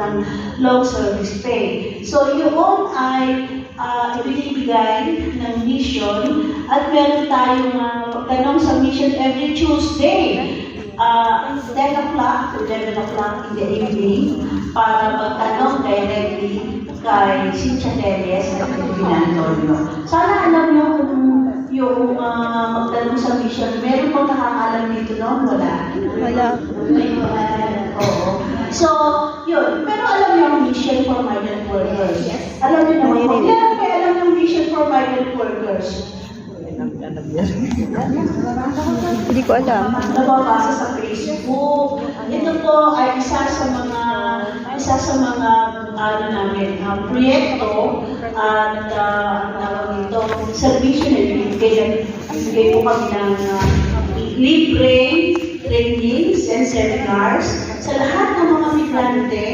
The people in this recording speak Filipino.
ng long service pay. So yun ay ibinibigay ng mission at meron tayong pagtanong sa mission every Tuesday. 10 o'clock to 11 o'clock in the evening para magtanong directly kay Cynthia Teles at Ferdinand Antonio. Sana alam nyo kung yung magtanong sa mission, meron pang nakakaalam dito noon? Wala? Wala. May wala. Oo. So, yun. Pero alam niyo ang mission for migrant workers. Alam niyo naman. Kung yan may alam ng mission for migrant workers. Hindi ko alam. Nababasa sa Facebook. Ito po ay isa sa mga proyekto at ito, serbisyo na ibigay po kami ng libre trainings and seminars sa lahat ng mga migrante.